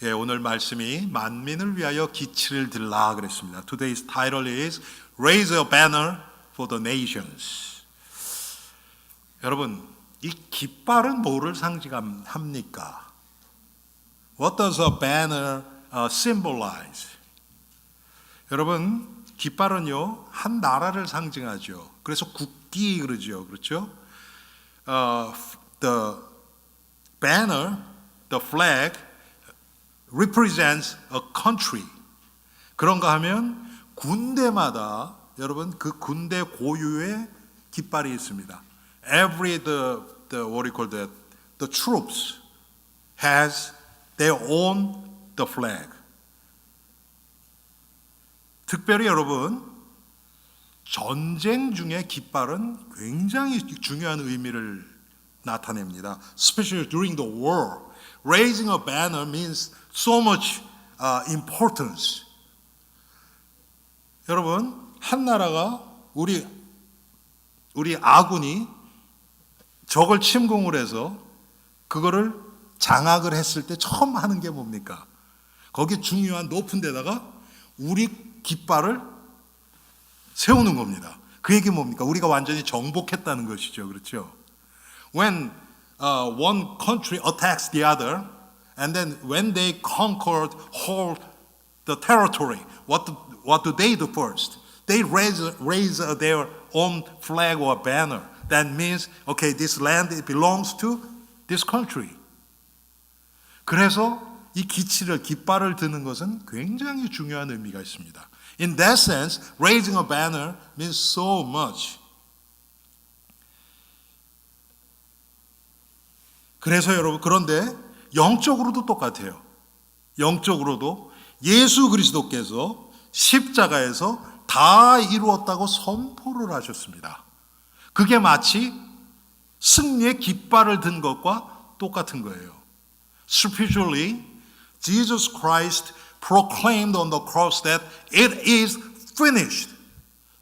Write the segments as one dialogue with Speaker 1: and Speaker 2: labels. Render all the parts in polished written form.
Speaker 1: 예, 오늘 말씀이 만민을 위하여 기치를 들라 그랬습니다. Today's title is Raise a Banner for the Nations. 여러분, 이 깃발은 뭐를 상징합니까? What does a banner symbolize? 여러분, 깃발은요 한 나라를 상징하죠. 그래서 국기 그러죠, 그렇죠? The banner, the flag represents a country. 그런가 하면 군대마다 여러분 그 군대 고유의 깃발이 있습니다. Every the what do you call that? The troops has their own the flag. 특별히 여러분 전쟁 중에 깃발은 굉장히 중요한 의미를 나타냅니다. Especially during the war, raising a banner means so much importance. 여러분 한 나라가 우리 아군이 적을 침공을 해서 그거를 장악을 했을 때 처음 하는 게 뭡니까? 거기 중요한 높은 데다가 우리 깃발을 세우는 겁니다. 그 얘기 뭡니까? 우리가 완전히 정복했다는 것이죠. 그렇죠? When one country attacks the other, and then when they conquered whole the territory, what do they do first? They raise their own flag or banner. That means, okay, this land it belongs to this country. 그래서 이 깃발을 드는 것은 굉장히 중요한 의미가 있습니다. In that sense, raising a banner means so much. 그래서 여러분, 그런데 영적으로도 똑같아요. 영적으로도 예수 그리스도께서 십자가에서 다 이루었다고 선포를 하셨습니다. 그게 마치 승리의 깃발을 든 것과 똑같은 거예요. Spiritually, Jesus Christ proclaimed on the cross that it is finished.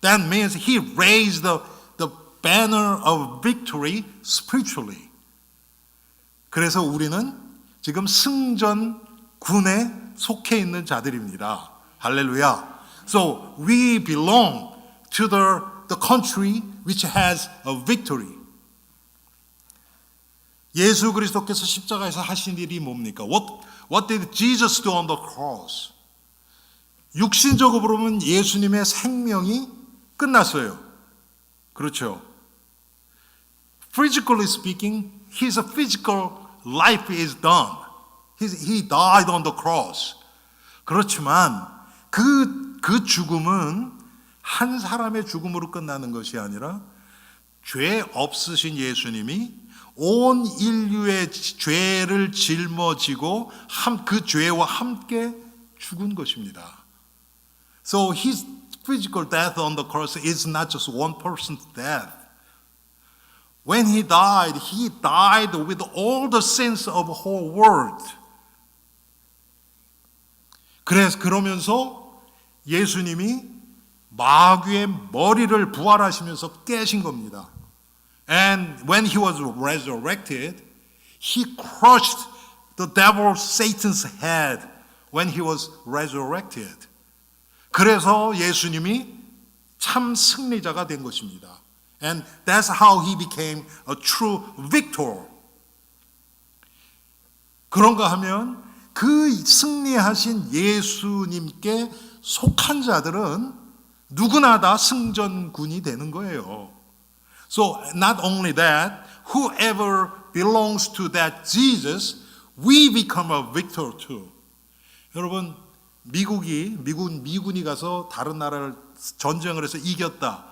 Speaker 1: That means he raised the banner of victory spiritually. 그래서 우리는 지금 승전군에 속해 있는 자들입니다. 할렐루야. So we belong to the country which has a victory. 예수 그리스도께서 십자가에서 하신 일이 뭡니까? What did Jesus do on the cross? 육신적으로 보면 예수님의 생명이 끝났어요. 그렇죠? Physically speaking, his physical life is done. He died on the cross. 그렇지만 그 죽음은 한 사람의 죽음으로 끝나는 것이 아니라 죄 없으신 예수님이 온 인류의 죄를 짊어지고 그 죄와 함께 죽은 것입니다. So his physical death on the cross is not just one person's death. When he died with all the sins of the whole world. 그러면서 예수님이 마귀의 머리를 부활하시면서 깨신 겁니다. And when he was resurrected, he crushed the devil Satan's head when he was resurrected. 그래서 예수님이 참 승리자가 된 것입니다. And that's how he became a true victor. 그런가 하면 그 승리하신 예수님께 속한 자들은 누구나 다 승전군이 되는 거예요. So not only that, whoever belongs to that Jesus, we become a victor too. 여러분, 미군이 가서 다른 나라를 전쟁을 해서 이겼다.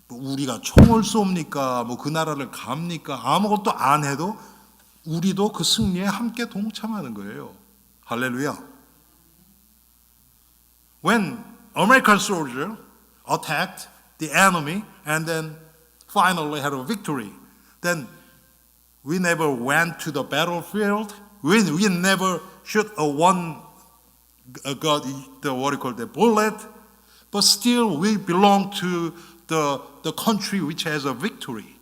Speaker 1: 우리가 총을 쏩니까? 그 나라를 갑니까? 아무것도 안 해도 우리도 그 승리에 함께 동참하는 거예요. 할렐루야. When American soldier attacked the enemy and then finally had a victory, then we never went to the battlefield. We never shoot the bullet, but still we belong to the country which has a victory.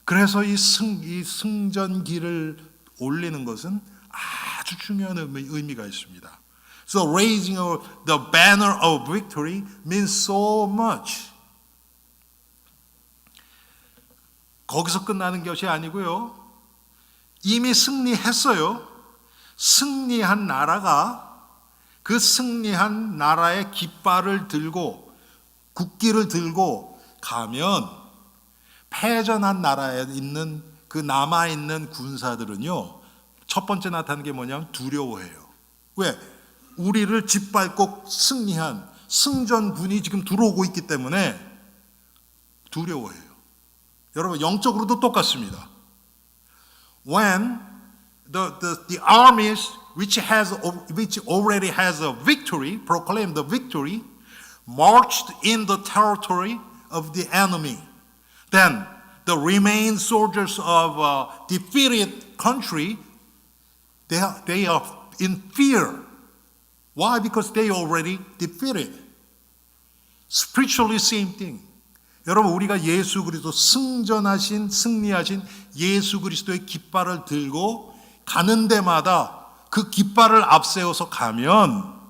Speaker 1: 그래서 이 승전기를 올리는 것은 아주 중요한 의미가 있습니다. So raising the banner of victory means so much. 거기서 끝나는 것이 아니고요. 이미 승리했어요. 승리한 나라가 그 승리한 나라의 깃발을 들고 국기를 들고 가면 패전한 나라에 있는 그 남아있는 군사들은요, 첫 번째 나타나는 게 뭐냐면 두려워해요. 왜? 우리를 짓밟고 승리한 승전군이 지금 들어오고 있기 때문에 두려워해요. 여러분, 영적으로도 똑같습니다. When the armies which already has a victory, proclaimed the victory, marched in the territory of the enemy, then the remaining soldiers of a defeated country, they are in fear. Why? Because they already defeated. Spiritually same thing. 여러분, 우리가 예수 그리스도 승리하신 예수 그리스도의 깃발을 들고 가는 데마다 그 깃발을 앞세워서 가면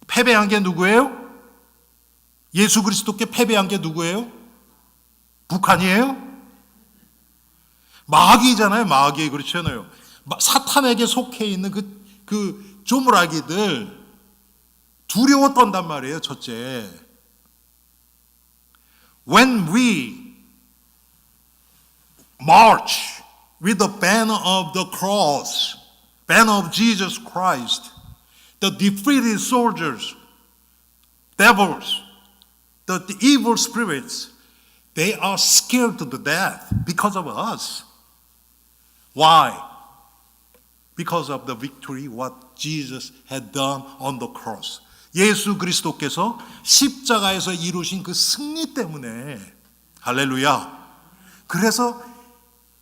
Speaker 1: 패배한 게 누구예요? 예수 그리스도께 패배한 게 누구예요? 북한이에요? 마귀잖아요. 마귀. 그렇잖아요. 사탄에게 속해 있는 그 조물아기들 두려워 떤단 말이에요. 첫째. When we march with the banner of the cross, banner of Jesus Christ, the defeated soldiers, devils, the evil spirits, they are scared to death because of us. Why? Because of the victory what Jesus had done on the cross. 예수 그리스도께서 십자가에서 이루신 그 승리 때문에, 할렐루야. 그래서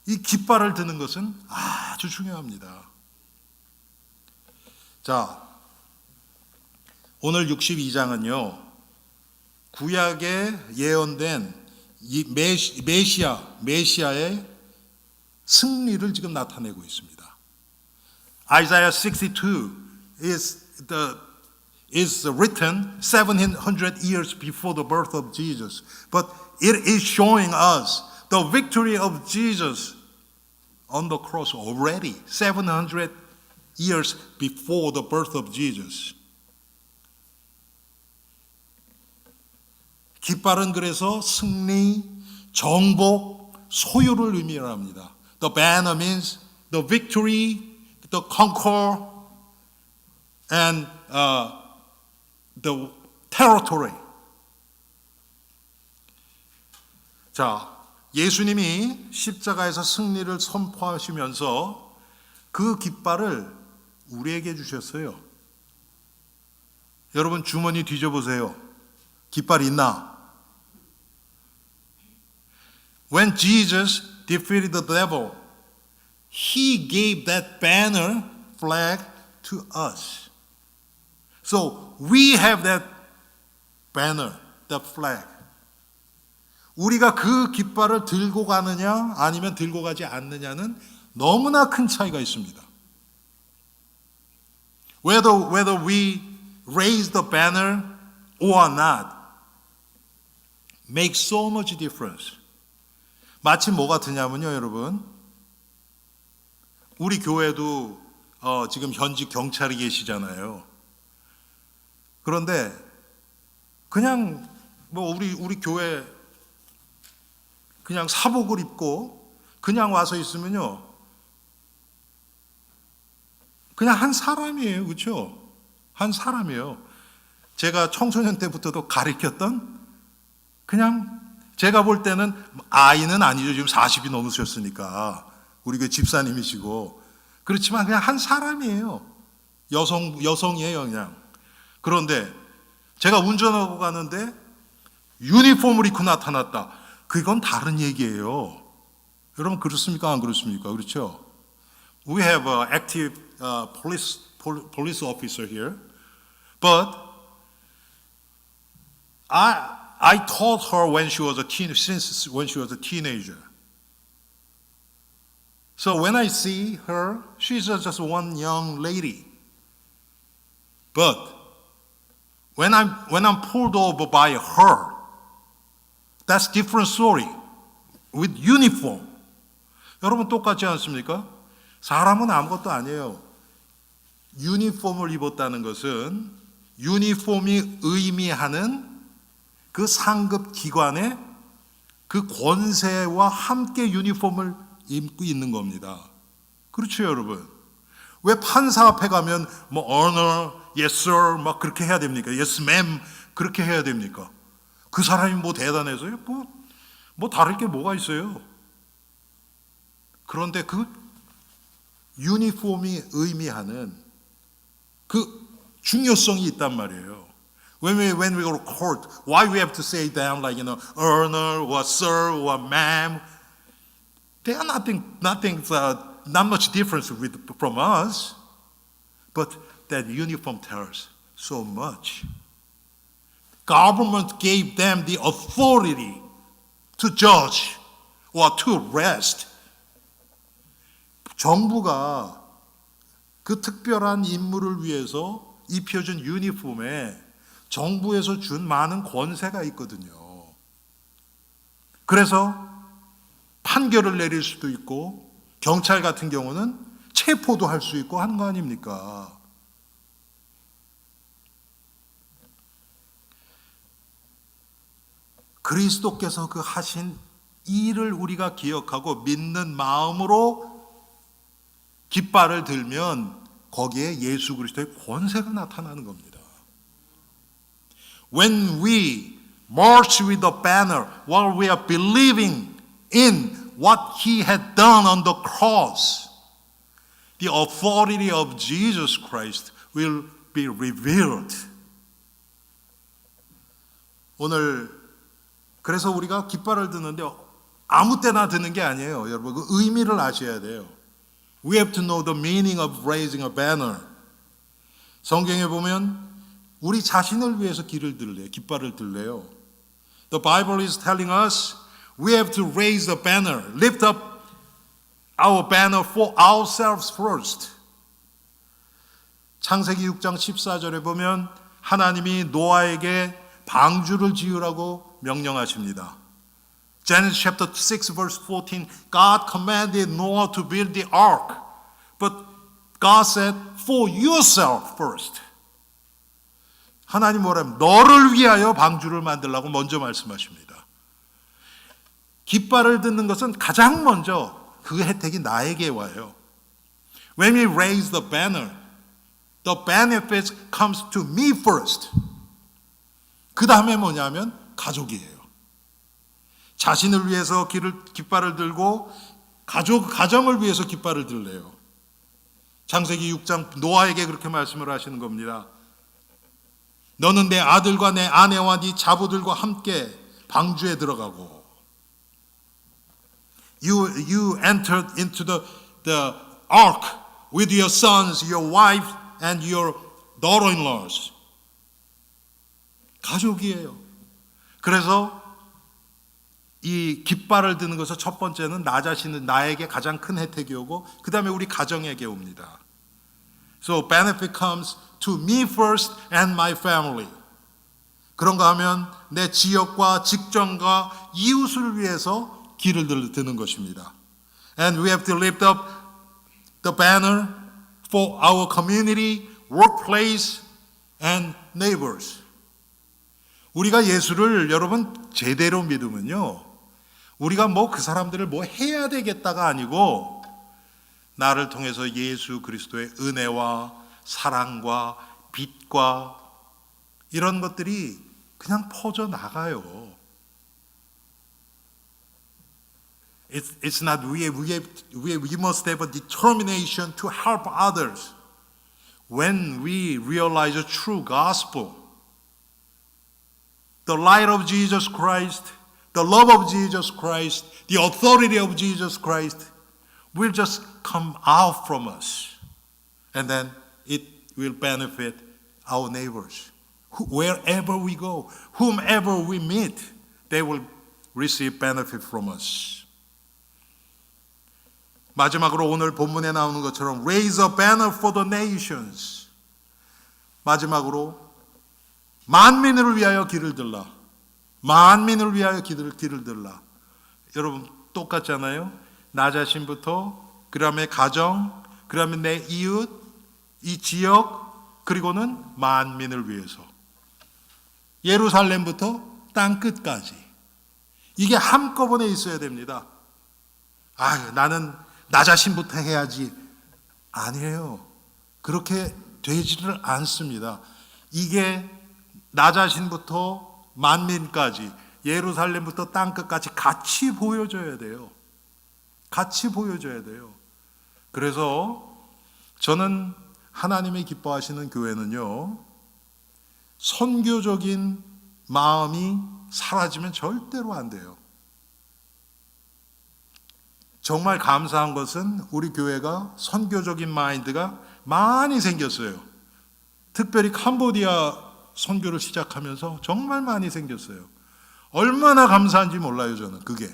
Speaker 1: 이 깃발을 드는 것은 아주 중요합니다. 자, 오늘 62장은요, 구약에 예언된 이 메시아의 승리를 지금 나타내고 있습니다. Isaiah 62 is written 700 years before the birth of Jesus, but it is showing us the victory of Jesus on the cross already 700 years before the birth of Jesus. 깃발은 그래서 승리, 정복, 소유를 의미합니다. The banner means the victory, the conquer, and the territory. 자, 예수님이 십자가에서 승리를 선포하시면서 그 깃발을 우리에게 주셨어요. 여러분, 주머니 뒤져보세요. 깃발 있나? When Jesus defeated the devil, He gave that banner flag to us. So we have that banner, that flag. 우리가 그 깃발을 들고 가느냐 아니면 들고 가지 않느냐는 너무나 큰 차이가 있습니다. Whether we raise the banner or not makes so much difference. 마치 뭐 같으냐면요, 여러분. 우리 교회도 지금 현직 경찰이 계시잖아요. 그런데 그냥 뭐 우리 교회 그냥 사복을 입고 그냥 와서 있으면요, 그냥 한 사람이에요. 그렇죠? 한 사람이에요. 제가 청소년 때부터도 가르쳤던, 그냥 제가 볼 때는 아이는 아니죠. 지금 40이 넘으셨으니까 우리 그 집사님이시고, 그렇지만 그냥 한 사람이에요. 여성이에요, 그냥. 그런데 제가 운전하고 가는데 유니폼을 입고 나타났다. 그건 다른 얘기예요. 여러분, 그렇습니까? 안 그렇습니까? 그렇죠? We have an active police officer here, but I taught her when she was a teenager. So when I see her, she's just one young lady. But when I'm pulled over by her, that's different story. With uniform. 여러분 똑같지 않습니까? 사람은 아무것도 아니에요. 유니폼을 입었다는 것은 유니폼이 의미하는 그 상급 기관의 그 권세와 함께 유니폼을 입고 있는 겁니다. 그렇죠, 여러분? 왜 판사 앞에 가면 뭐 honor, yes sir 막 그렇게 해야 됩니까? yes ma'am 그렇게 해야 됩니까? 그 사람이 뭐 대단해서요? 뭐 다를 게 뭐가 있어요? 그런데 그 유니폼이 의미하는 그 중요성이 있단 말이에요. When we go to court, why we have to say them like honor or sir or ma'am? They are not much difference from us, but that uniform tells so much. Government gave them the authority to judge or to arrest. 정부가 그 특별한 임무를 위해서 입혀준 유니폼에 정부에서 준 많은 권세가 있거든요. 그래서 판결을 내릴 수도 있고 경찰 같은 경우는 체포도 할 수 있고 하는 거 아닙니까? 그리스도께서 그 하신 일을 우리가 기억하고 믿는 마음으로 깃발을 들면 거기에 예수 그리스도의 권세가 나타나는 겁니다. When we march with the banner while we are believing in what he had done on the cross, the authority of Jesus Christ will be revealed. 오늘 그래서 우리가 깃발을 드는데 아무 때나 드는 게 아니에요. 여러분 그 의미를 아셔야 돼요. We have to know the meaning of raising a banner. 성경에 보면 우리 자신을 위해서 깃발을 들래요. The Bible is telling us we have to raise the banner, lift up our banner for ourselves first. 창세기 6장 14절에 보면 하나님이 노아에게 방주를 지으라고 명령하십니다. Genesis chapter 6 verse 14, God commanded Noah to build the ark, but God said, for yourself first. 하나님 뭐라면 너를 위하여 방주를 만들라고 먼저 말씀하십니다. 깃발을 듣는 것은 가장 먼저 그 혜택이 나에게 와요. When we raise the banner, the benefits comes to me first. 그 다음에 뭐냐면 가족이에요. 자신을 위해서 깃발을 들고 가정을 위해서 깃발을 들래요. 창세기 6장 노아에게 그렇게 말씀을 하시는 겁니다. 너는 내 아들과 내 아내와 네 자부들과 함께 방주에 들어가고 You entered into the ark with your sons, your wife and your daughter-in-laws. 가족이에요. 그래서 이 깃발을 드는 것은 첫 번째는 나 자신은 나에게 가장 큰 혜택이 오고 그 다음에 우리 가정에게 옵니다. So benefit comes to me first and my family. 그런가 하면 내 지역과 직장과 이웃을 위해서 길을 드는 것입니다. And we have to lift up the banner for our community, workplace and neighbors. 우리가 예수를 여러분 제대로 믿으면요. 우리가 뭐 그 사람들을 뭐 해야 되겠다가 아니고 나를 통해서 예수 그리스도의 은혜와 사랑과 빛과 이런 것들이 그냥 퍼져 나가요. It's not we must have a determination to help others. When we realize the true gospel, the light of Jesus Christ, the love of Jesus Christ, the authority of Jesus Christ will just come out from us. And then it will benefit our neighbors. Wherever we go, whomever we meet, they will receive benefit from us. 마지막으로 오늘 본문에 나오는 것처럼 raise a banner for the nations. 마지막으로 만민을 위하여 길을 들라. 만민을 위하여 길을 들라. 여러분 똑같잖아요. 나 자신부터, 그 다음에 가정, 그 다음에 내 이웃, 이 지역, 그리고는 만민을 위해서. 예루살렘부터 땅 끝까지. 이게 한꺼번에 있어야 됩니다. 나는 나 자신부터 해야지. 아니에요. 그렇게 되지를 않습니다. 이게 나 자신부터 만민까지, 예루살렘부터 땅 끝까지 같이 보여줘야 돼요. 같이 보여줘야 돼요. 그래서 저는 하나님이 기뻐하시는 교회는요, 선교적인 마음이 사라지면 절대로 안 돼요. 정말 감사한 것은 우리 교회가 선교적인 마인드가 많이 생겼어요. 특별히 캄보디아 선교를 시작하면서 정말 많이 생겼어요. 얼마나 감사한지 몰라요, 저는 그게.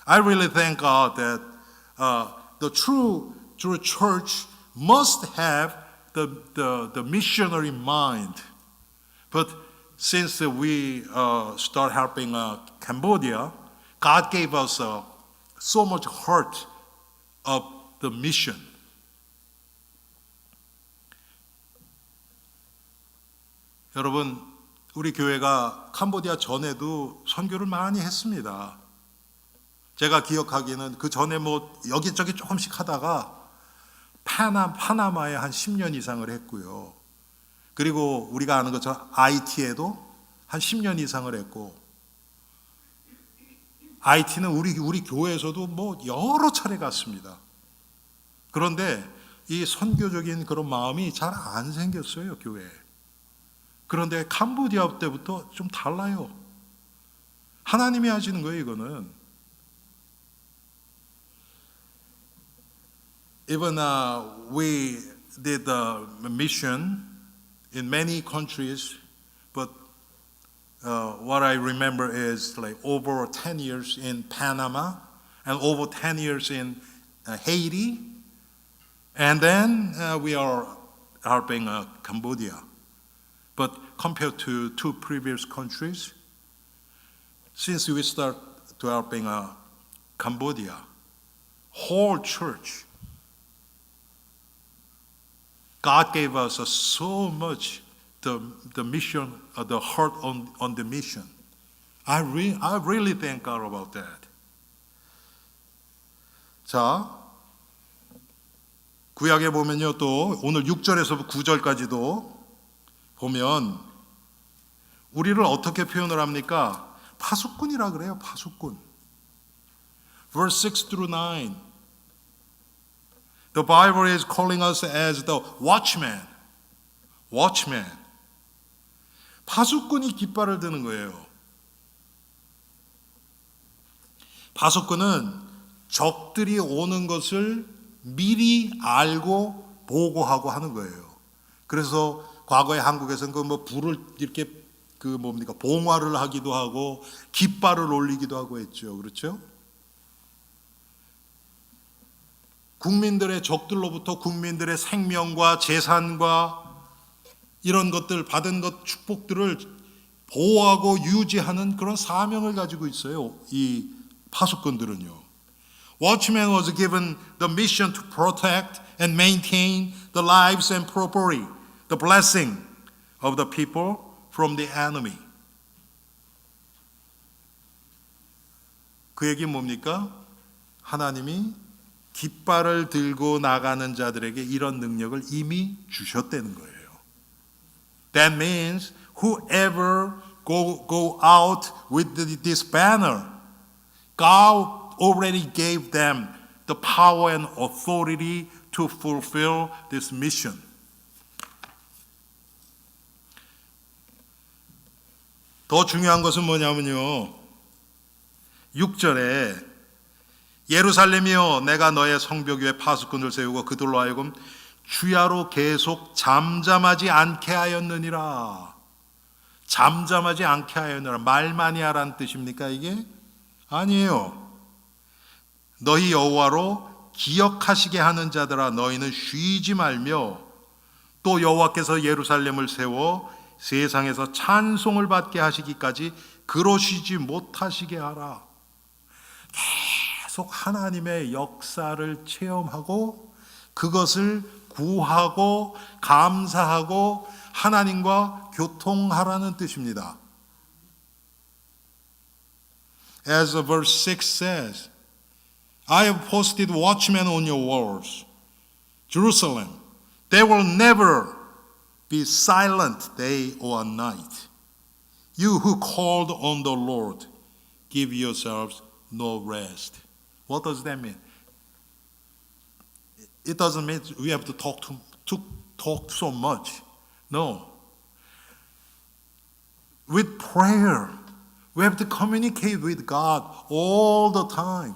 Speaker 1: I really thank God that the true church must have the missionary mind. But since we start helping Cambodia, God gave us so much heart of the mission. 여러분, 우리 교회가 캄보디아 전에도 선교를 많이 했습니다. 제가 기억하기에는 그 전에 여기저기 조금씩 하다가 파나마에 한 10년 이상을 했고요. 그리고 우리가 아는 것처럼 IT에도 한 10년 이상을 했고, IT는 우리 교회에서도 여러 차례 갔습니다. 그런데 이 선교적인 그런 마음이 잘 안 생겼어요, 교회에. 그런데 캄보디아 때부터 좀 달라요. 하나님이 하시는 거예요, 이거는. Even we did the mission in many countries, but what I remember is like over 10 years in Panama and over 10 years in Haiti, and then we are helping Cambodia. But compared to two previous countries, since we start to helping Cambodia, whole church, God gave us so much the mission, the heart on the mission. I really thank God about that. 자, 구약에 보면요, 또 오늘 6절에서 9절까지도 보면 우리를 어떻게 표현을 합니까? 파수꾼이라 그래요, 파수꾼. Verse 6 through 9. The Bible is calling us as the watchman. Watchman. 파수꾼이 깃발을 드는 거예요. 파수꾼은 적들이 오는 것을 미리 알고 보고하고 하는 거예요. 그래서 과거에 한국에서는 불을 이렇게 봉화를 하기도 하고 깃발을 올리기도 하고 했죠. 그렇죠? 국민들의 적들로부터 국민들의 생명과 재산과 이런 것들 받은 것 축복들을 보호하고 유지하는 그런 사명을 가지고 있어요. 이 파수꾼들은요. Watchman was given the mission to protect and maintain the lives and property, the blessing of the people from the enemy. 그 얘기는 뭡니까? 하나님이 깃발을 들고 나가는 자들에게 이런 능력을 이미 주셨다는 거예요. That means whoever go out with this banner, God already gave them the power and authority to fulfill this mission. 더 중요한 것은 뭐냐면요. 6절에 예루살렘이여 내가 너의 성벽 위에 파수꾼을 세우고 그들로 하여금 주야로 계속 잠잠하지 않게 하였느니라. 잠잠하지 않게 하였느니라. 말만이 하라는 뜻입니까 이게? 아니에요. 너희 여호와로 기억하시게 하는 자들아 너희는 쉬지 말며 또 여호와께서 예루살렘을 세워 세상에서 찬송을 받게 하시기까지 그러시지 못하시게 하라. 계속 하나님의 역사를 체험하고 그것을 구하고 감사하고 하나님과 교통하라는 뜻입니다. As verse 6 says, I have posted watchmen on your walls, Jerusalem. They will never be silent day or night. You who called on the Lord, give yourselves no rest. What does that mean? It doesn't mean we have to talk so much. No. With prayer, we have to communicate with God all the time.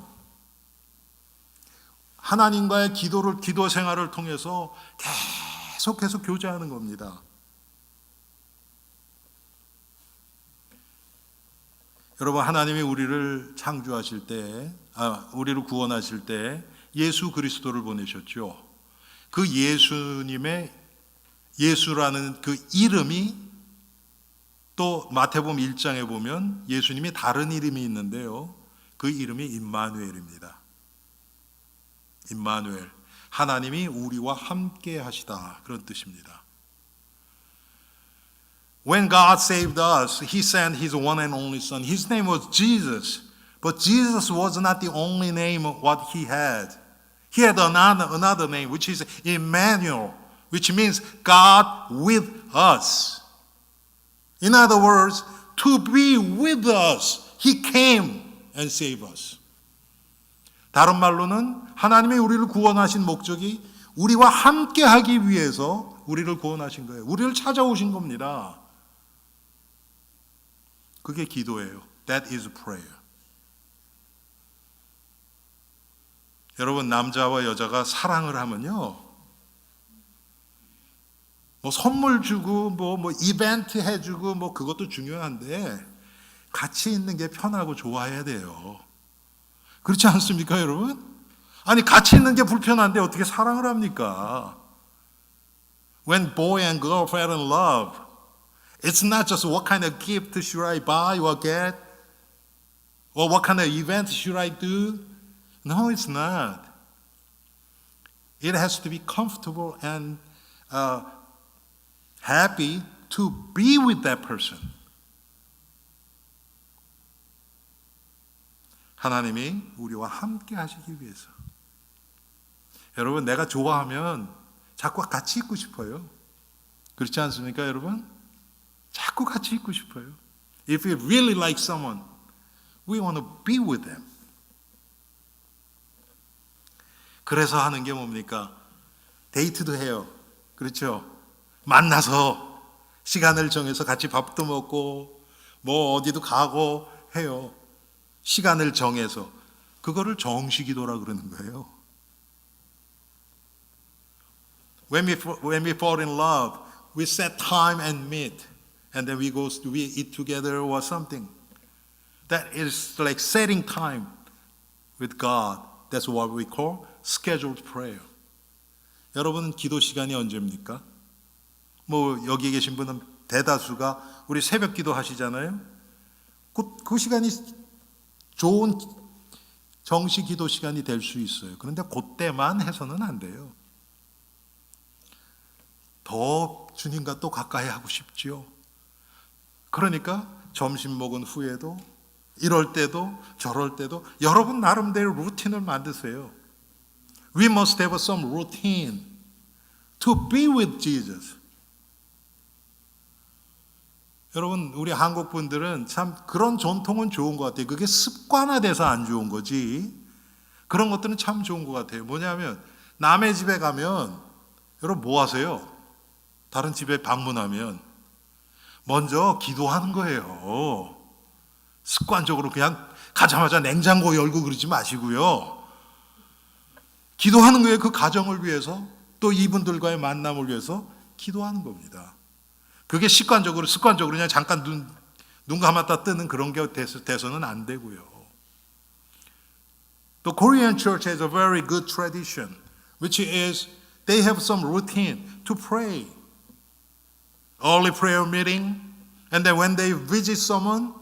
Speaker 1: 하나님과의 기도 생활을 통해서 계속해서 교제하는 겁니다. 여러분, 하나님이 우리를 창조하실 때, 우리를 구원하실 때 예수 그리스도를 보내셨죠. 그 예수라는 그 이름이 또 마태복음 1장에 보면 예수님이 다른 이름이 있는데요. 그 이름이 임마누엘입니다. 임마누엘, 하나님이 우리와 함께 하시다, 그런 뜻입니다. When God saved us, He sent His one and only Son. His name was Jesus. But Jesus was not the only name of what He had. He had another name, which is Emmanuel, which means God with us. In other words, to be with us, He came and saved us. 다른 말로는 하나님이 우리를 구원하신 목적이 우리와 함께 하기 위해서 우리를 구원하신 거예요. 우리를 찾아오신 겁니다. 그게 기도예요. That is prayer. 여러분, 남자와 여자가 사랑을 하면요, 뭐 선물 주고 뭐 이벤트 해주고 뭐 그것도 중요한데 같이 있는 게 편하고 좋아해야 돼요. 그렇지 않습니까, 여러분? 아니, 같이 있는 게 불편한데 어떻게 사랑을 합니까? When boy and girl fell in love, it's not just what kind of gift should I buy or get, or what kind of event should I do. No, it's not. It has to be comfortable and happy to be with that person. 하나님이 우리와 함께 하시기 위해서. 여러분, 내가 좋아하면 자꾸 같이 있고 싶어요. 그렇지 않습니까, 여러분? 자꾸 같이 있고 싶어요. If we really like someone, we want to be with them. 그래서 하는 게 뭡니까? 데이트도 해요. 그렇죠? 만나서 시간을 정해서 같이 밥도 먹고 뭐 어디도 가고 해요. 시간을 정해서. 그거를 정식기도라 그러는 거예요. When we fall in love, we set time and meet, and then we eat together or something. That is like setting time with God. That's what we call scheduled prayer. 여러분, 기도 시간이 언제입니까? 뭐 여기 계신 분은 대다수가 우리 새벽 기도 하시잖아요. 그 시간이 좋은 정식 기도 시간이 될 수 있어요. 그런데 그때만 해서는 안 돼요. 더 주님과 또 가까이 하고 싶지요. 그러니까 점심 먹은 후에도 이럴 때도 저럴 때도 여러분 나름대로 루틴을 만드세요. We must have some routine to be with Jesus. 여러분, 우리 한국 분들은 참 그런 전통은 좋은 것 같아요. 그게 습관화돼서 안 좋은 거지. 그런 것들은 참 좋은 것 같아요. 뭐냐면 남의 집에 가면 여러분 뭐 하세요? 다른 집에 방문하면 먼저 기도하는 거예요. 습관적으로 그냥 가자마자 냉장고 열고 그러지 마시고요. 기도하는 거예요. 그 가정을 위해서, 또 이분들과의 만남을 위해서 기도하는 겁니다. 그게 습관적으로 그냥 잠깐 눈 감았다 뜨는 그런 게 돼서는 안 되고요. The Korean church has a very good tradition, which is they have some routine to pray. Early prayer meeting, and then when they visit someone,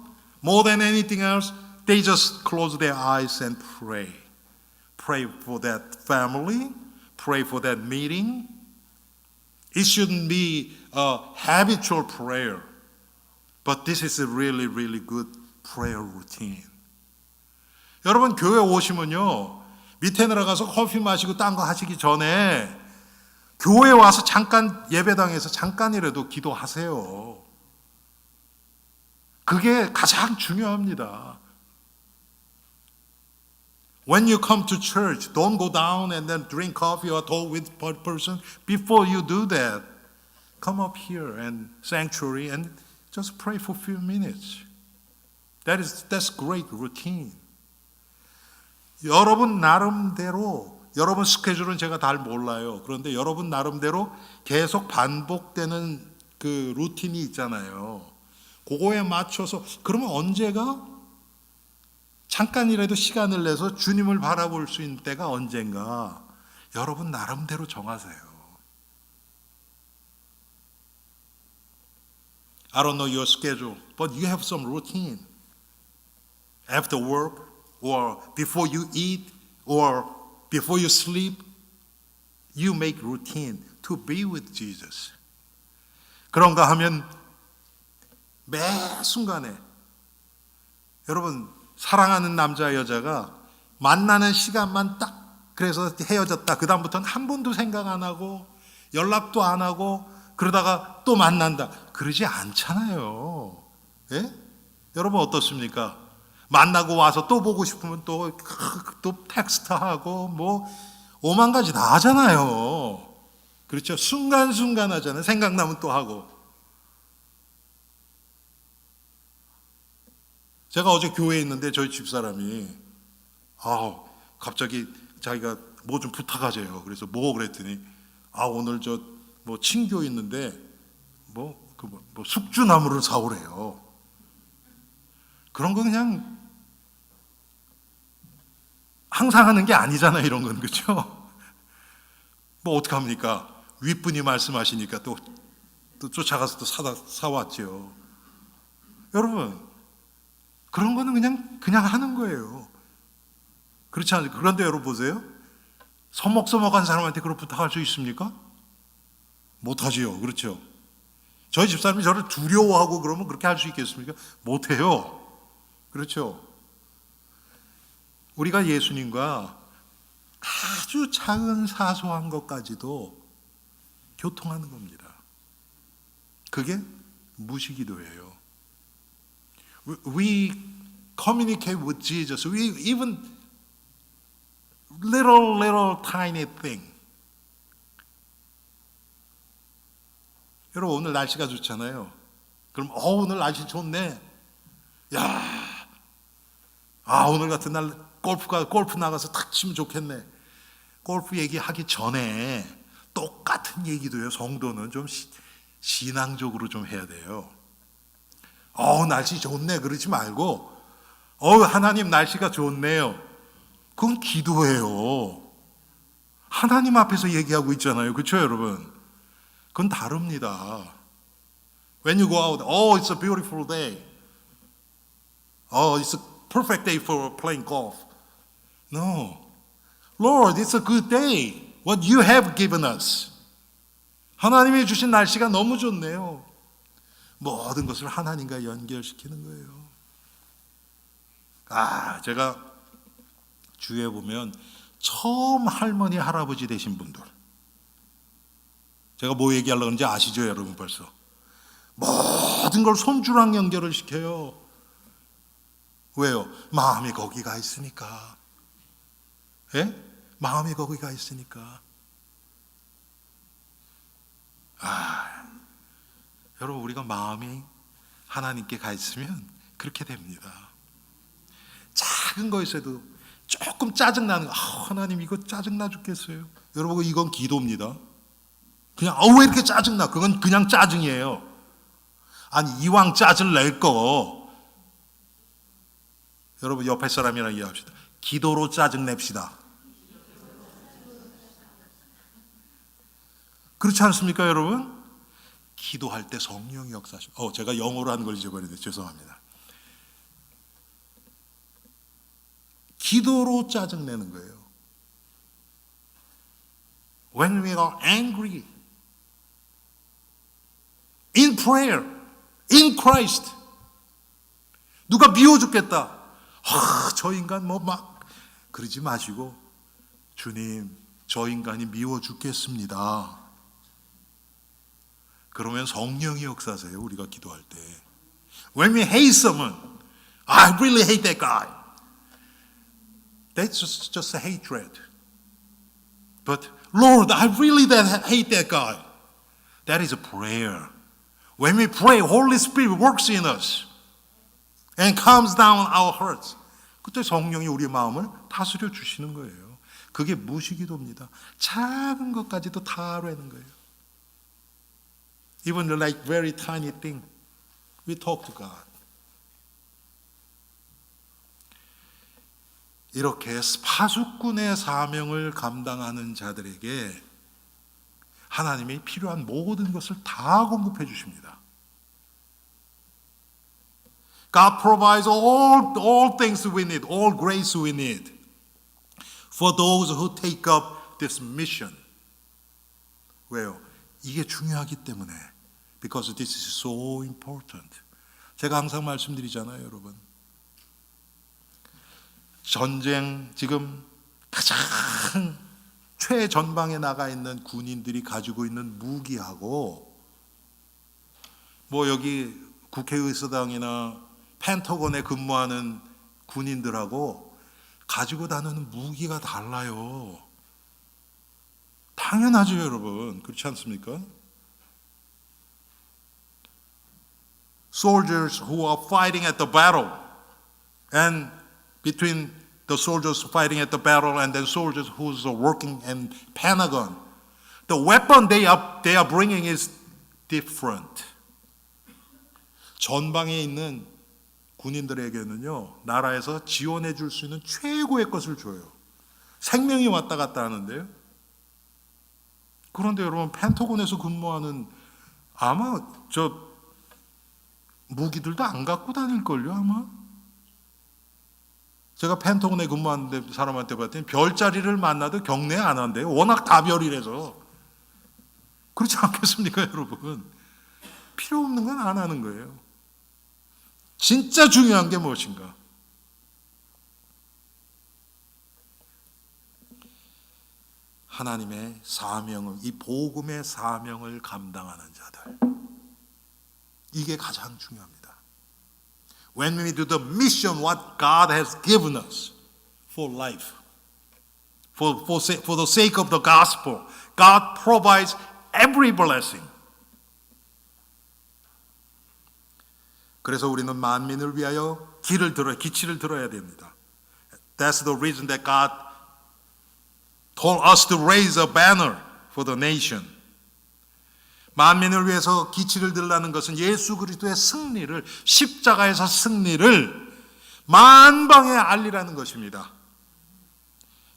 Speaker 1: more than anything else, they just close their eyes and pray. Pray for that family, pray for that meeting. It shouldn't be a habitual prayer, but this is a really, really good prayer routine. 여러분 교회 오시면요, 밑에 내려가서 커피 마시고 딴 거 하시기 전에 교회 와서 잠깐 예배당에서 잠깐이라도 기도하세요. 그게 가장 중요합니다. When you come to church, don't go down and then drink coffee or talk with a person. Before you do that, come up here and sanctuary and just pray for a few minutes. That's great routine. 여러분 나름대로, 여러분 스케줄은 제가 잘 몰라요. 그런데 여러분 나름대로 계속 반복되는 그 루틴이 있잖아요. 그거에 맞춰서 그러면 언제가 잠깐이라도 시간을 내서 주님을 바라볼 수 있는 때가 언젠가 여러분 나름대로 정하세요. I don't know your schedule, but you have some routine. After work, or before you eat, or before you sleep, you make routine to be with Jesus. 그런가 하면 매 순간에 여러분 사랑하는 남자 여자가 만나는 시간만 딱 그래서 헤어졌다. 그 다음부터는 한 번도 생각 안 하고 연락도 안 하고 그러다가 또 만난다. 그러지 않잖아요. 예? 여러분 어떻습니까? 만나고 와서 또 보고 싶으면 또 텍스트하고 뭐 오만 가지 다 하잖아요. 그렇죠? 순간순간 하잖아요. 생각나면 또 하고. 제가 어제 교회에 있는데 저희 집사람이 갑자기 자기가 뭐 좀 부탁하재요. 그래서 뭐 그랬더니 오늘 저 뭐 친교 있는데 뭐 숙주나무를 사오래요. 그런 거 그냥 항상 하는 게 아니잖아요. 이런 건 그렇죠? 뭐 어떡합니까? 윗분이 말씀하시니까 또 쫓아가서 또 사왔죠. 여러분 그런 거는 그냥 하는 거예요. 그렇지 않습니까? 그런데 여러분 보세요. 서먹서먹한 사람한테 그런 부탁할 수 있습니까? 못하지요. 그렇죠? 저희 집사람이 저를 두려워하고 그러면 그렇게 할 수 있겠습니까? 못해요. 그렇죠? 우리가 예수님과 아주 작은 사소한 것까지도 교통하는 겁니다. 그게 무시기도예요. We communicate with Jesus. We even little tiny thing. 여러분 오늘 날씨가 좋잖아요. 그럼 오늘 날씨 좋네. 오늘 같은 날 골프 나가서 탁 치면 좋겠네. 골프 얘기하기 전에 똑같은 얘기도요. 성도는 좀 신앙적으로 좀 해야 돼요. 날씨 좋네 그러지 말고 하나님 날씨가 좋네요. 그건 기도예요. 하나님 앞에서 얘기하고 있잖아요. 그렇죠 여러분? 그건 다릅니다. When you go out, it's a beautiful day. It's a perfect day for playing golf. No. Lord, it's a good day. What you have given us. 하나님이 주신 날씨가 너무 좋네요. 모든 것을 하나님과 연결시키는 거예요. 제가 주위에 보면 처음 할머니 할아버지 되신 분들, 제가 뭐 얘기하려고 하는지 아시죠 여러분? 벌써 모든 걸 손주랑 연결을 시켜요. 왜요? 마음이 거기가 있으니까. 예? 마음이 거기가 있으니까. 여러분 우리가 마음이 하나님께 가 있으면 그렇게 됩니다. 작은 거에서도 조금 짜증나는 거, 하나님 이거 짜증나 죽겠어요. 여러분 이건 기도입니다. 그냥 왜 이렇게 짜증나? 그건 그냥 짜증이에요. 아니 이왕 짜증 낼 거 여러분 옆에 사람이랑 이야기합시다. 기도로 짜증냅시다. 그렇지 않습니까, 여러분? 기도할 때 성령이 역사하시고, 제가 영어로 하는 걸 잊어버렸는데 죄송합니다. 기도로 짜증내는 거예요. When we are angry, in prayer, in Christ. 누가 미워 죽겠다. 저 인간 막 그러지 마시고, 주님, 저 인간이 미워 죽겠습니다. 그러면 성령이 역사하세요, 우리가 기도할 때. When we hate someone, I really hate that guy. That's just a hatred. But Lord, I really hate that guy. That is a prayer. When we pray, Holy Spirit works in us and calms down our hearts. 그때 성령이 우리 마음을 다스려 주시는 거예요. 그게 무시기도입니다. 작은 것까지도 다루는 거예요. Even like very tiny thing, we talk to God. 이렇게 파수꾼의 사명을 감당하는 자들에게 하나님이 필요한 모든 것을 다 공급해 주십니다. God provides all things we need, all grace we need for those who take up this mission. 왜요? 이게 중요하기 때문에. Because this is so important. 제가 항상 말씀드리잖아요, 여러분. 전쟁 지금 가장 최전방에 나가 있는 군인들이 가지고 있는 무기하고 여기 국회의사당이나 펜터곤에 근무하는 군인들하고 가지고 다니는 무기가 달라요. 당연하죠, 여러분. 그렇지 않습니까? Soldiers who are fighting at the battle and between the soldiers fighting at the battle and then soldiers who are working in Pentagon, the weapon they are bringing is different. 전방에 있는 군인들에게는요, 나라에서 지원해 줄 수 있는 최고의 것을 줘요. 생명이 왔다 갔다 하는데요. 그런데 여러분, 펜터곤에서 근무하는 아마 무기들도 안 갖고 다닐걸요, 아마. 제가 펜터곤에 근무하는데 사람한테 봤더니 별자리를 만나도 경례 안 한대요. 워낙 다별이라서. 그렇지 않겠습니까, 여러분? 필요 없는 건 안 하는 거예요. 진짜 중요한 게 무엇인가? 하나님의 사명을, 이 복음의 사명을 감당하는 자들. 이게 가장 중요합니다. When we do the mission what God has given us for life, for the sake of the gospel, God provides every blessing. 그래서 우리는 만민을 위하여 기치를 들어야 됩니다. That's the reason that God told us to raise a banner for the nation. 만민을 위해서 기치를 들라는 것은 예수 그리스도의 승리를, 십자가에서 승리를 만방에 알리라는 것입니다.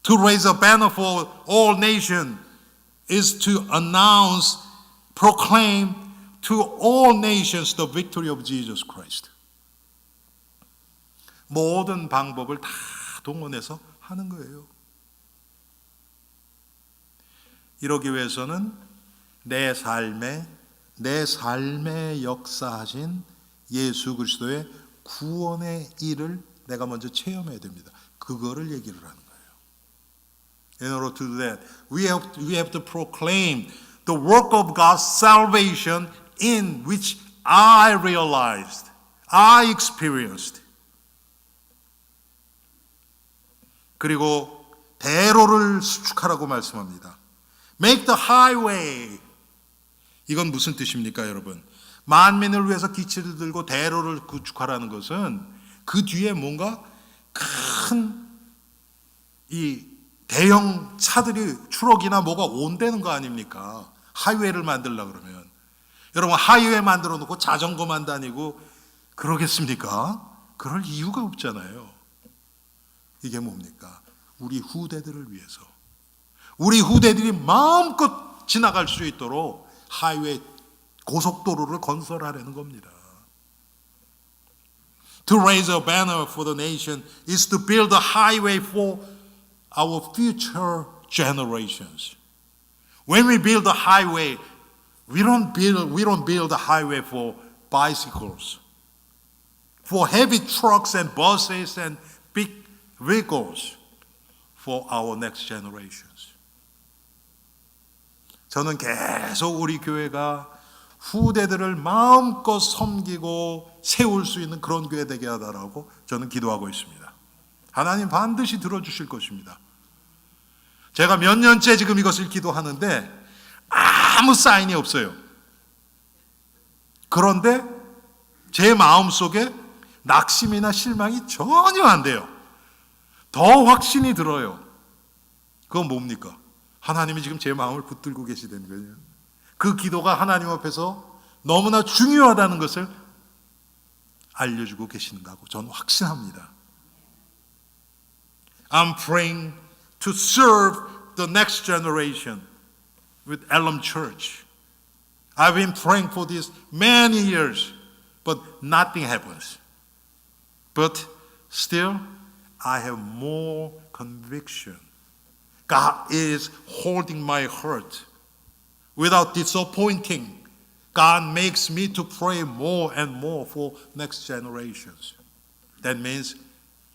Speaker 1: To raise a banner for all nations is to announce, proclaim to all nations the victory of Jesus Christ. 모든 방법을 다 동원해서 하는 거예요. 이러기 위해서는 내 삶에 역사하신 예수 그리스도의 구원의 일을 내가 먼저 체험해야 됩니다. 그거를 얘기를 하는 거예요. In order to do that, we have to proclaim the work of God's salvation in which I realized, I experienced. 그리고 대로를 수축하라고 말씀합니다. Make the highway. 이건 무슨 뜻입니까, 여러분? 만민을 위해서 기치를 들고 대로를 구축하라는 것은 그 뒤에 뭔가 큰 이 대형 차들이 트럭이나 뭐가 온다는 거 아닙니까? 하이웨이를 만들려고 그러면. 여러분, 하이웨이 만들어 놓고 자전거만 다니고 그러겠습니까? 그럴 이유가 없잖아요. 이게 뭡니까? 우리 후대들을 위해서. 우리 후대들이 마음껏 지나갈 수 있도록 하이웨이, 고속도로를 건설하려는 겁니다. To raise a banner for the nation is to build a highway for our future generations. When we build a highway, we don't build a highway for bicycles, for heavy trucks and buses and big vehicles, for our next generations. 저는 계속 우리 교회가 후대들을 마음껏 섬기고 세울 수 있는 그런 교회 되게 하다라고 저는 기도하고 있습니다. 하나님 반드시 들어주실 것입니다. 제가 몇 년째 지금 이것을 기도하는데 아무 사인이 없어요. 그런데 제 마음속에 낙심이나 실망이 전혀 안 돼요. 더 확신이 들어요. 그건 뭡니까? 하나님이 지금 제 마음을 붙들고 계시다는 거예요. 그 기도가 하나님 앞에서 너무나 중요하다는 것을 알려주고 계신다고 저는 확신합니다. I'm praying to serve the next generation with Elim Church. I've been praying for this many years, but nothing happens. But still, I have more conviction. God is holding my heart. Without disappointing, God makes me to pray more and more for next generations. That means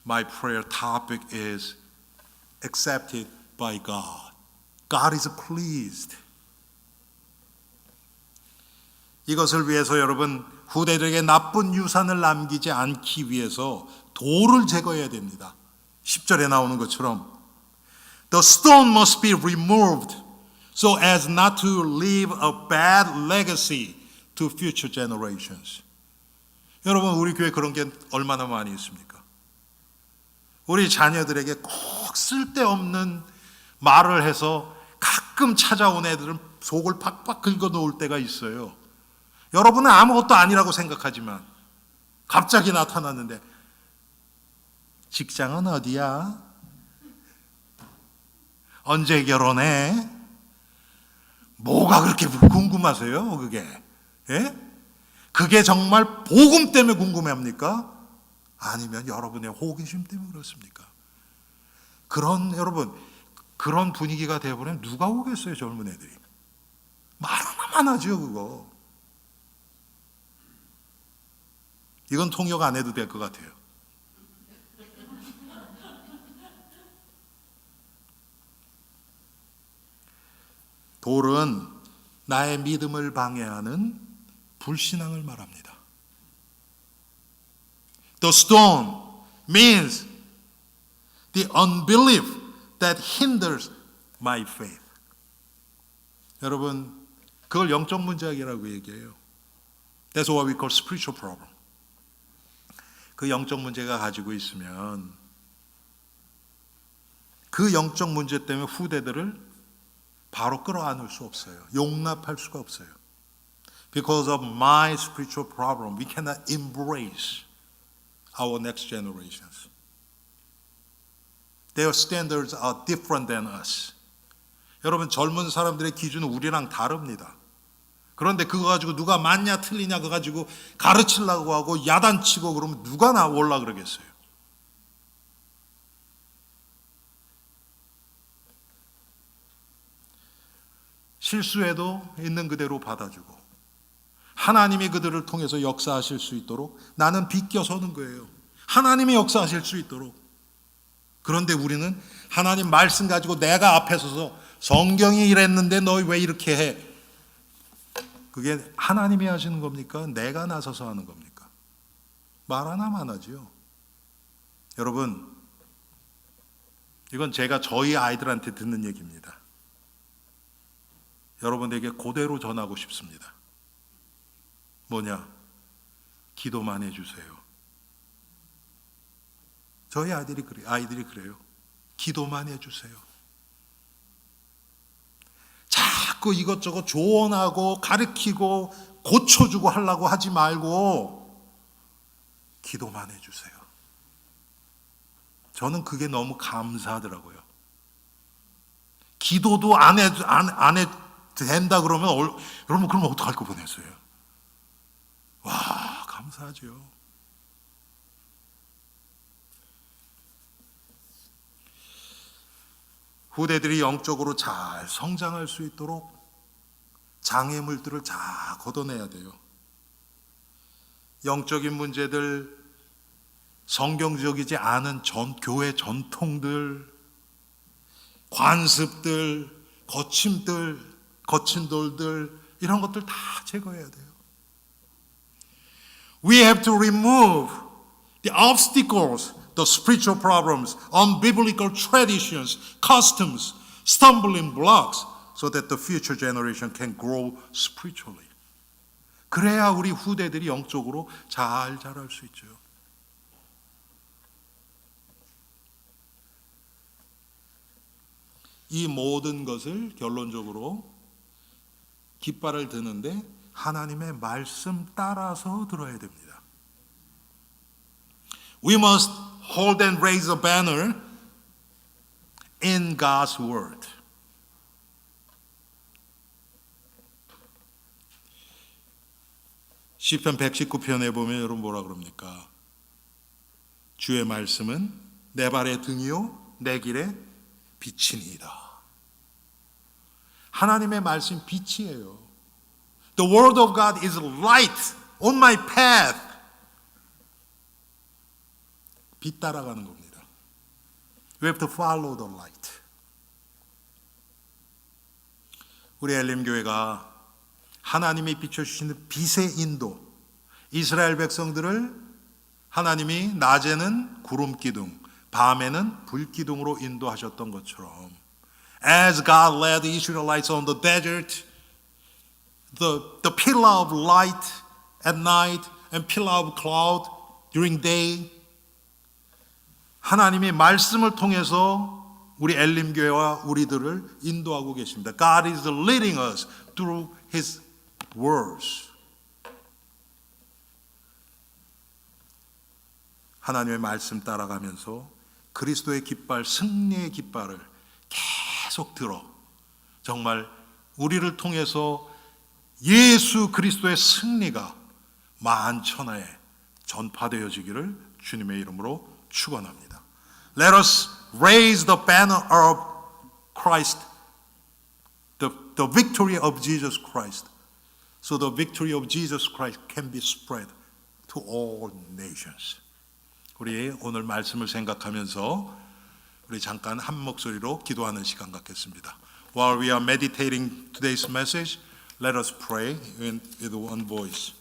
Speaker 1: my prayer topic is accepted by God. God is pleased. 이것을 위해서 여러분 후대들에게 나쁜 유산을 남기지 않기 위해서 돌을 제거해야 됩니다. 10절에 나오는 것처럼 The stone must be removed so as not to leave a bad legacy to future generations. 여러분 우리 교회 그런 게 얼마나 많이 있습니까? 우리 자녀들에게 꼭 쓸데없는 말을 해서 가끔 찾아온 애들은 속을 팍팍 긁어 놓을 때가 있어요. 여러분은 아무것도 아니라고 생각하지만 갑자기 나타났는데 직장은 어디야? 언제 결혼해? 뭐가 그렇게 궁금하세요? 그게? 예? 그게 정말 복음 때문에 궁금해합니까? 아니면 여러분의 호기심 때문에 그렇습니까? 여러분 그런 분위기가 되어버리면 누가 오겠어요? 젊은 애들이 말 하나만 하죠. 그거 이건 통역 안 해도 될 것 같아요. 돌은 나의 믿음을 방해하는 불신앙을 말합니다. The stone means the unbelief that hinders my faith. 여러분, 그걸 영적 문제이라고 얘기해요. That's what we call spiritual problem. 그 영적 문제가 가지고 있으면 그 영적 문제 때문에 후대들을 바로 끌어안을 수 없어요. 용납할 수가 없어요. Because of my spiritual problem, we cannot embrace our next generations. Their standards are different than us. 여러분 젊은 사람들의 기준은 우리랑 다릅니다. 그런데 그거 가지고 누가 맞냐 틀리냐 그거 가지고 가르치려고 하고 야단치고 그러면 누가 나올라 그러겠어요. 실수해도 있는 그대로 받아주고 하나님이 그들을 통해서 역사하실 수 있도록 나는 비껴서는 거예요. 하나님이 역사하실 수 있도록. 그런데 우리는 하나님 말씀 가지고 내가 앞에 서서 성경이 이랬는데 너 왜 이렇게 해? 그게 하나님이 하시는 겁니까? 내가 나서서 하는 겁니까? 말 하나만 하죠. 여러분, 이건 제가 저희 아이들한테 듣는 얘기입니다. 여러분에게 그대로 전하고 싶습니다. 뭐냐? 기도만 해주세요. 저희 아이들이 그래요. 기도만 해주세요. 자꾸 이것저것 조언하고 가르치고 고쳐주고 하려고 하지 말고 기도만 해주세요. 저는 그게 너무 감사하더라고요. 기도도 안 해도 된다 그러면 여러분 그러면 어떡할 거 보냈어요? 와, 감사하죠. 후대들이 영적으로 잘 성장할 수 있도록 장애물들을 잘 걷어내야 돼요. 영적인 문제들, 성경적이지 않은 교회 전통들, 관습들, 거친 돌들, 이런 것들 다 제거해야 돼요. We have to remove the obstacles, the spiritual problems, unbiblical traditions, customs, stumbling blocks, so that the future generation can grow spiritually. 그래야 우리 후대들이 영적으로 잘 자랄 수 있죠. 이 모든 것을 결론적으로 깃발을 드는데 하나님의 말씀 따라서 들어야 됩니다. We must hold and raise a banner in God's word. 시편 119편에 보면 여러분 뭐라 그럽니까? 주의 말씀은 내 발의 등이요 내 길의 빛이니이다. 하나님의 말씀 빛이에요. The word of God is light on my path. 빛 따라가는 겁니다. We have to follow the light. 우리 엘림교회가 하나님이 비춰주시는 빛의 인도, 이스라엘 백성들을 하나님이 낮에는 구름 기둥, 밤에는 불 기둥으로 인도하셨던 것처럼 As God led the Israelites on the desert, the pillar of light at night and pillar of cloud during day, 하나님이 말씀을 통해서 우리 엘림교회와 우리들을 인도하고 계십니다. God is leading us through His words. 하나님의 말씀 따라가면서 그리스도의 깃발, 승리의 깃발을 계속 들어 정말 우리를 통해서 예수 그리스도의 승리가 만천하에 전파되어지기를 주님의 이름으로 축원합니다. Let us raise the banner of Christ, the victory of Jesus Christ, so the victory of Jesus Christ can be spread to all nations. 우리 오늘 말씀을 생각하면서 우리 잠깐 한 목소리로 기도하는 시간 갖겠습니다. While we are meditating today's message, let us pray with one voice.